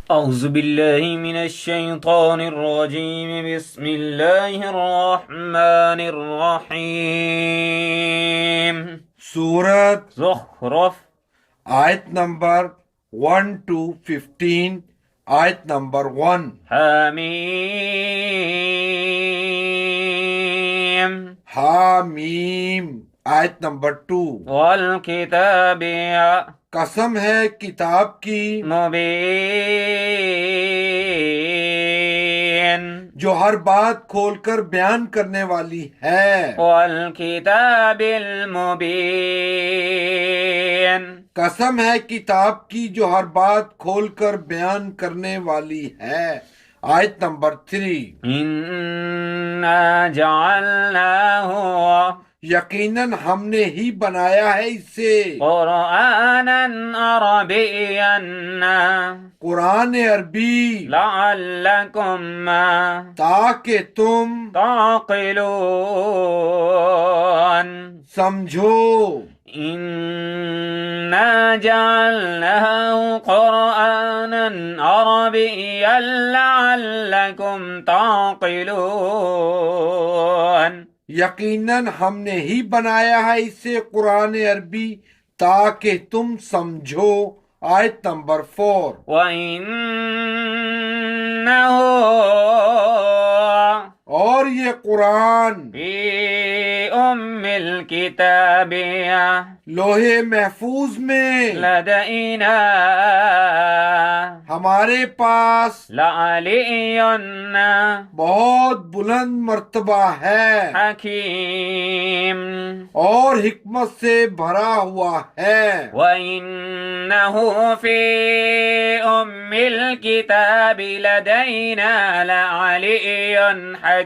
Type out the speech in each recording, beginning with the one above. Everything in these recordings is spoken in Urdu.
أعوذ بالله من الشيطان الرجيم بسم الله الرحمن الرحيم سورت زخرف آیت نمبر 1 to 15 آیت نمبر 1 حميم حامیم آیت نمبر 2 والكتاب قسم ہے کتاب کی مبين جو ہر بات کھول کر بیان کرنے والی ہے والكتاب المبين قسم ہے کتاب کی جو ہر بات کھول کر بیان کرنے والی ہے آیت نمبر 3 إنا جعلناه یقیناً ہم نے ہی بنایا ہے اسے قرآنا عربيا قرآن عربی لعلكم تاکہ تم تعقلون سمجھو إنا جعلناه قرآنا عربيا لعلكم تعقلون یقیناً ہم نے ہی بنایا ہے اسے قرآن عربی تاکہ تم سمجھو آیت نمبر 4 وَإِنَّهُ اور یہ قرآن فِي أُمِّ الْكِتَابِ لوح محفوظ میں لَدَيْنَا ہمارے پاس لَعَلِيٌّ بہت بلند مرتبہ ہے حَكِيمٌ اور حکمت سے بھرا ہوا ہے وَإِنَّهُ فِي أُمِّ الْكِتَابِ لَدَيْنَا لَعَلِيٌّ حَكِيمٌ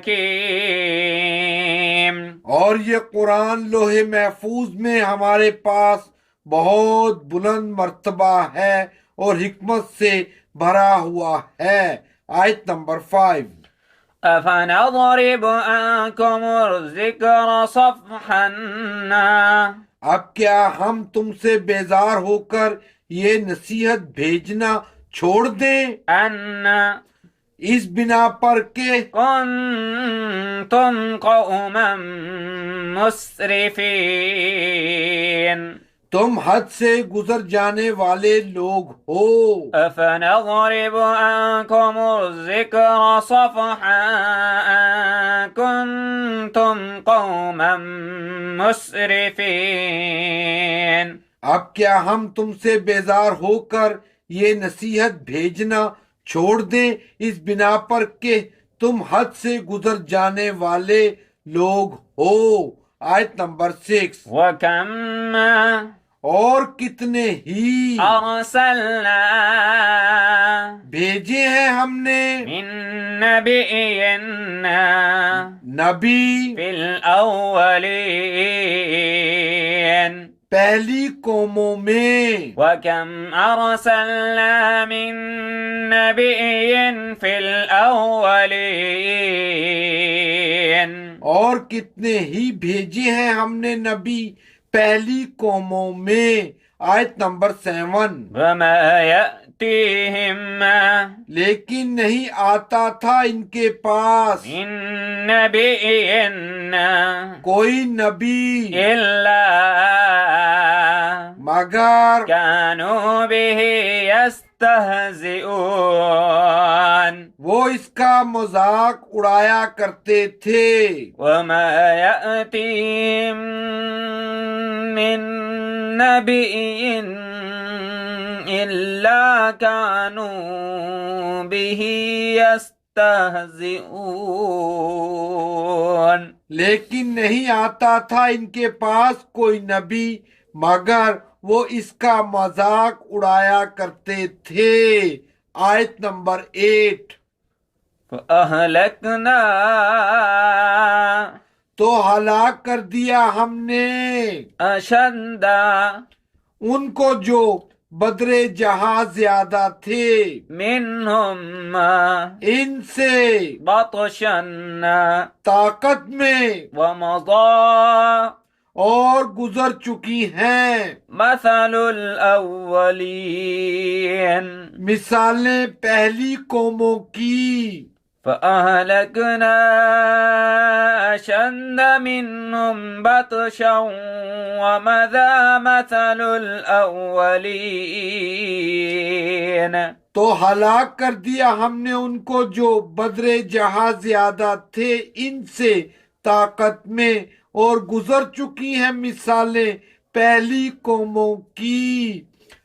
اور یہ قرآن لوح محفوظ میں ہمارے پاس بہت بلند مرتبہ ہے اور حکمت سے بھرا ہوا ہے آیت نمبر 5 أَفَنَضْرِبُ عَنكُمُ الذِّكْرَ صَفْحًا اب کیا ہم تم سے بیزار ہو کر یہ نصیحت بھیجنا چھوڑ دیں أَنَّ اس بنا پر کہ كُنتُمْ قَوْمًا مُسْرِفِينَ تم حد سے گزر جانے والے لوگ ہو أَفَنَضْرِبُ عَنكُمُ الذِّكْرَ صَفْحًا أَن كُنتُمْ قَوْمًا مُسْرِفِينَ اب کیا ہم تم سے بیزار ہو کر یہ نصیحت بھیجنا چھوڑ دیں اس بنا پر کہ تم حد سے گزر جانے والے لوگ ہو آیت نمبر 6 وَكَمْ اور کتنے ہی أَرْسَلْنَا بھیجے ہیں ہم نے مِن نَبِيٍّ نبی فِي الْأَوَّلِينَ پہلی قوموں میں وَكَمْ أَرْسَلْنَا مِن نَبِيٍّ فِي الْأَوَّلِينَ اور کتنے ہی بھیجے ہیں ہم نے نبی پہلی قوموں میں آیت نمبر 7 وَمَا يَأْتِيهِمْ لیکن نہیں آتا تھا ان کے پاس مِن نَبِيٍّ کوئی نبی إِلَّا مگر كَانُوا بِهِ يَسْتَهْزِئُونَ وہ اس کا مذاق اڑایا کرتے تھے وَمَا يَأْتِيهِم مِّن نَّبِيٍّ إِلَّا كَانُوا بِهِ يَسْتَهْزِئُونَ لیکن نہیں آتا تھا ان کے پاس کوئی نبی مگر وہ اس کا مذاق اڑایا کرتے تھے آیت نمبر 8 فَأَهْلَكْنَا تو ہلاک کر دیا ہم نے أَشَدَّ ان کو جو بدرے جہاں زیادہ تھے مِنْهُمْ ان سے بَطْشًا طاقت میں وَمَضَىٰ اور گزر چکی ہیں. مثل الأولين مثالیں پہلی قوموں کی. فأهلكنا أشد منهم بطشا ومضى مثل الأولين تو ہلاک کر دیا ہم نے ان کو جو بدرے جہاں زیادہ تھے ان سے طاقت میں، اور گزر چکی ہیں مثالیں پہلی قوموں کی.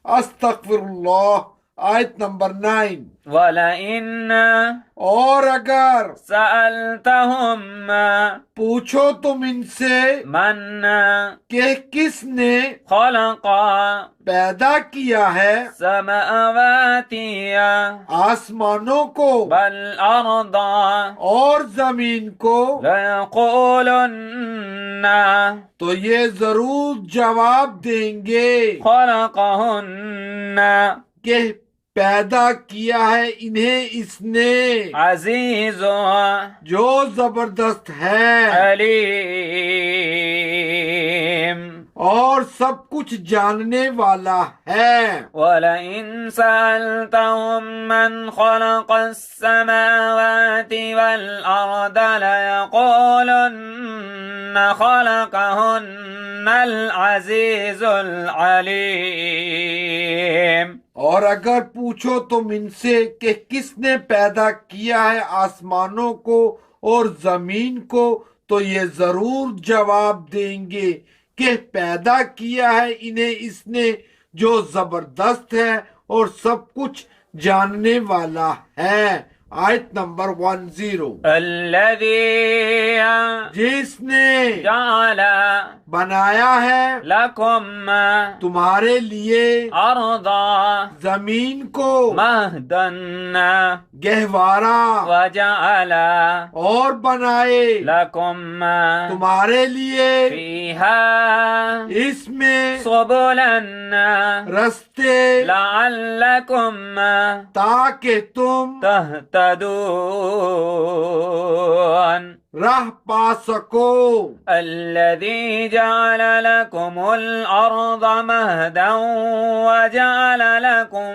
استغفر اللہ. آیت نمبر 9. ولئن اور اگر سألتهم پوچھو تم ان سے من کہ کس نے خلق پیدا کیا ہے السماوات آسمانوں کو والأرض اور زمین کو، ليقولن تو یہ ضرور جواب دیں گے خلقهن کہ پیدا کیا ہے انہیں اس نے عزیز جو زبردست ہے علیم اور سب کچھ جاننے والا ہے. وَلَئِن سَأَلْتَهُم مَّنْ خَلَقَ السَّمَاوَاتِ وَالْأَرْضَ لَيَقُولُنَّ خَلَقَهُنَّ الْعَزِيزُ الْعَلِيمُ. اور اگر پوچھو تم ان سے کہ کس نے پیدا کیا ہے آسمانوں کو اور زمین کو، تو یہ ضرور جواب دیں گے کہ پیدا کیا ہے انہیں اس نے جو زبردست ہے اور سب کچھ جاننے والا ہے. آیت نمبر 10. الذي جس نے جعل بنایا ہے لكم تمہارے لیے أرضا زمین کو مهدا گہوارا، وجعل اور بنائے لكم تمہارے لیے فيها اس میں سبلا رستے، لعلكم تاکہ تم تهتدون. راہ پا سکو. الذي جعل لكم الأرض مهدا وجعل لكم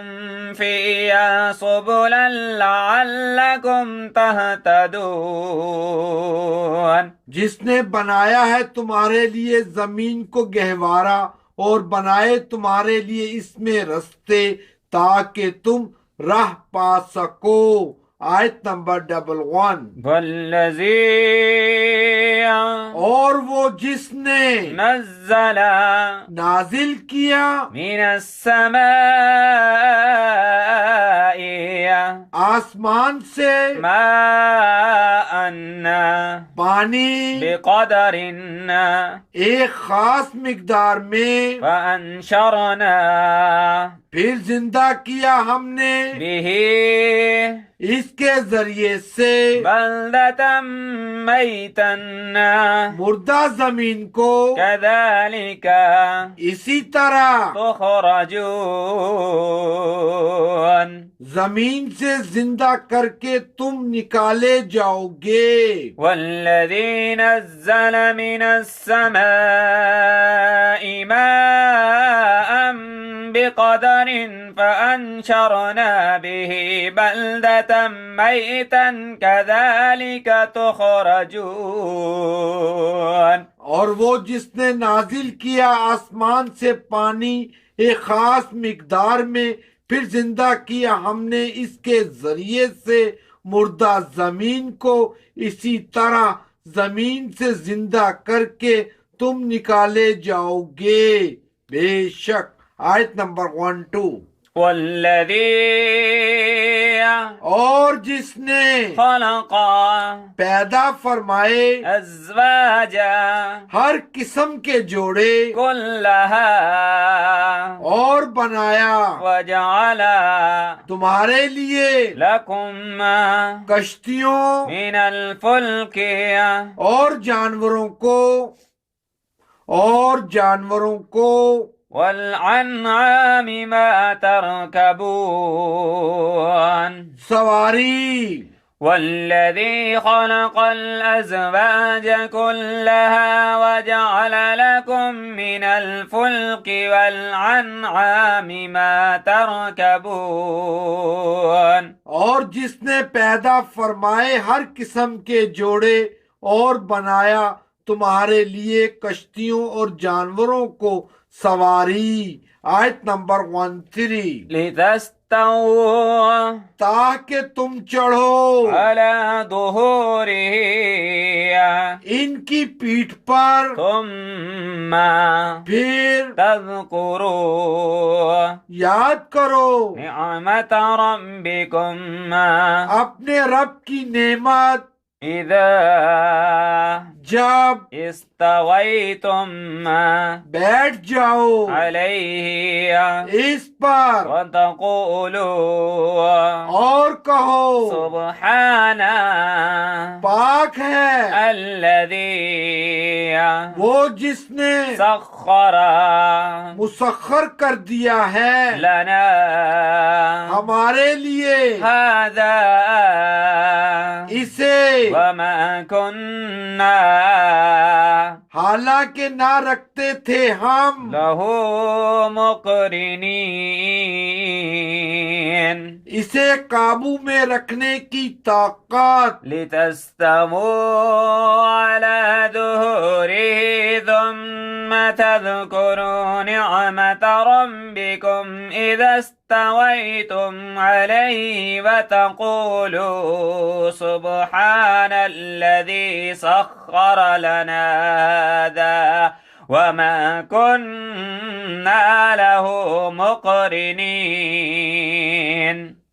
فيها سبلا لعلكم تهتدون. جس نے بنایا ہے تمہارے لیے زمین کو گہوارا اور بنائے تمہارے لیے اس میں رستے تاکہ تم راہ پا سکو. آیت نمبر 11. والذي اور وہ جس نے نزل نازل کیا من السماء آسمان سے ماء پانی بقدر ایک خاص مقدار میں، فأنشرنا پھر زندہ کیا ہم نے به اس کے ذریعے سے بلدة میتا مردہ زمین کو، كذلك اسی طرح تخرجون. زمین سے زندہ کر کے تم نکالے جاؤ گے. والذي نزل من السماء ماء بقدر فأنشرنا به بلدة ميتا كذلك تخرجون. اور وہ جس نے نازل کیا آسمان سے پانی ایک خاص مقدار میں، پھر زندہ کیا ہم نے اس کے ذریعے سے مردہ زمین کو، اسی طرح زمین سے زندہ کر کے تم نکالے جاؤ گے بے شک. آیت نمبر 12. والذي اور جس نے خلق پیدا فرمائے أزواجا ہر قسم کے جوڑے كلها اور بنایا وجعل تمہارے لیے لكم کشتیوں من الفلك اور جانوروں کو والعنعام ما تركبون. سواری والذي خلق الأزواج كلها وجعل لكم من الفلك والأنعام ما تركبون اور جس نے پیدا فرمائے ہر قسم کے جوڑے اور بنایا تمہارے لیے کشتیوں اور جانوروں کو سواری. آیت نمبر 13. لتستووا تاکہ تم چڑھو على ظهوره ان کی پیٹھ پر، ثم پھر تذكروا یاد کرو نعمة ربكم اپنے رب کی نعمت إذا جب استويتم بیٹھ جاؤ عليه اس پر وتقولوا اور کہو سبحان پاک ہے الذي وہ جس نے سخر مسخر کر دیا ہے لنا ہمارے لیے هذا اسے، وما كنا حالانکہ نہ رکھتے تھے ہم له مقرنين اسے قابو میں رکھنے کی طاقت. لتستووا على ظهوره ثم تذكروا نعمة ربكم إذا استويتم عليه وتقولوا سبحان الذي سخر لنا هذا وما كنا له مقرنين.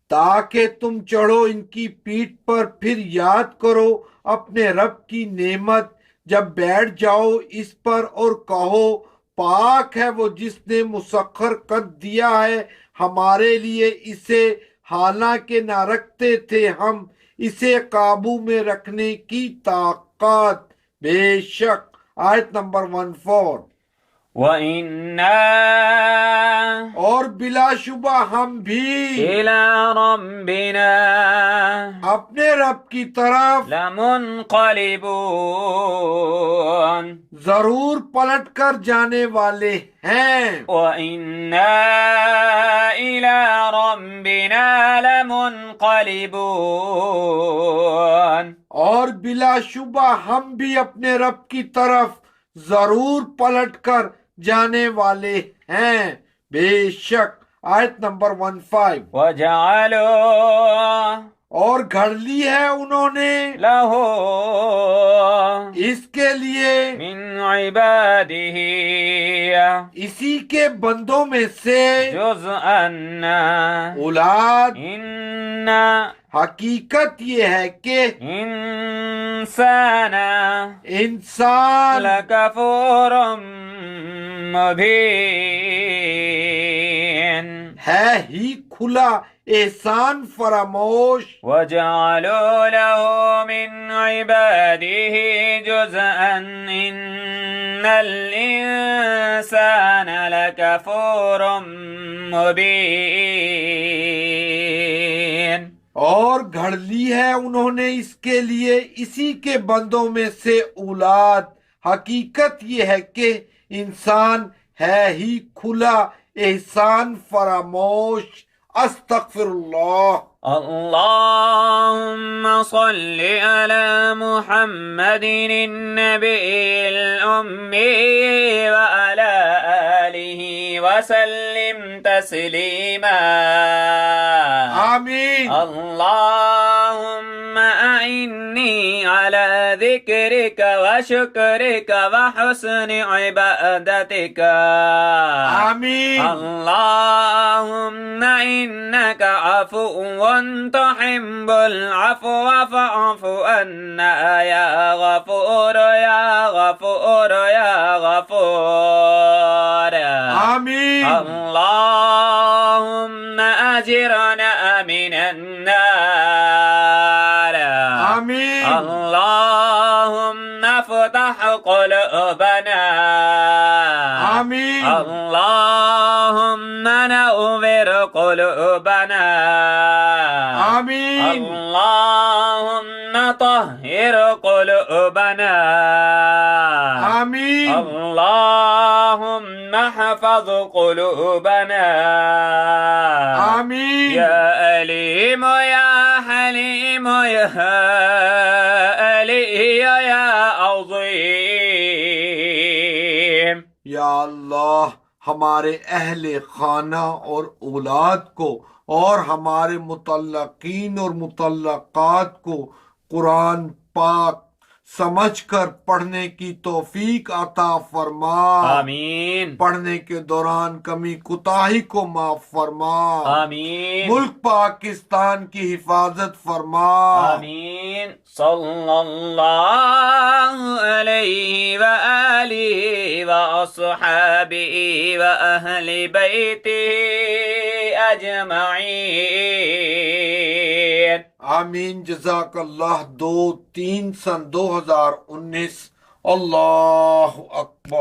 تاکہ تم چڑھو ان کی پیٹھ پر، پھر یاد کرو اپنے رب کی نعمت جب بیٹھ جاؤ اس پر، اور کہو پاک ہے وہ جس نے مسخر کر دیا ہے ہمارے لیے اسے، حالانکہ نہ رکھتے تھے ہم اسے قابو میں رکھنے کی طاقت. بے شک. آیت نمبر 14. وَإِنَّا اور بلا شبہ ہم بھی إِلَى رَبِّنَا اپنے رب کی طرف لَمُنْقَلِبُونَ ضرور پلٹ کر جانے والے ہیں. وَإِنَّا إِلَى رَبِّنَا لَمُنْقَلِبُونَ اور بلا شبہ ہم بھی اپنے رب کی طرف ضرور پلٹ کر جانے والے ہیں. بے شک. آیت نمبر 15. وَجَعَلُوا اور گھڑ لی ہے انہوں نے لَهُ اس کے لیے مِنْ عِبَادِهِ اسی کے بندوں میں سے جُزْءًا اولاد. إِنَّ حقیقت یہ ہے کہ إِنسَانَ انسان لَكَفُورٌ مُبِينٌ ہے ہی کھلا احسان فراموش. وَجَعَلُوا لَهُ مِنْ عِبَادِهِ جُزْءًا إِنَّ الْإِنسَانَ لَكَفُورٌ مُبِينٌ اور گھڑ لی ہے انہوں نے اس کے لیے اسی کے بندوں میں سے اولاد. حقیقت یہ ہے کہ انسان ہے ہی کھلا احسان فراموش. استغفر اللہ. اللهم صل على محمد النبي الأمي وعلى آله وسلم تسليما. آمین. اللهم أعني على ذكرك وشكرك وحسن عبادتك. آمین. اللهم إنك عفو تحب العفو فاعف عنا يا غفور يا غفور يا غفور. آمین. اللهم أجرنا من النار. آمین. اللهم افتح قلوبنا. آمین. اللهم نور قلوبنا. آمین. اللهم طهر قلوبنا آمین اللهم احفظ قلوبنا آمین يا أليم يا حليم يا علي يا عظيم یا اللہ ہمارے اہل خانہ اور اولاد کو اور ہمارے متعلقین اور متعلقات کو قرآن پاک سمجھ کر پڑھنے کی توفیق عطا فرما آمین پڑھنے کے دوران کمی کوتاہی کو معاف فرما آمین ملک پاکستان کی حفاظت فرما آمین صلی اللہ علیہ وآلہ وأصحابہ وأہل بیتہ اجمعین آمین جزاک اللہ 2/3/2019 اللہ اکبر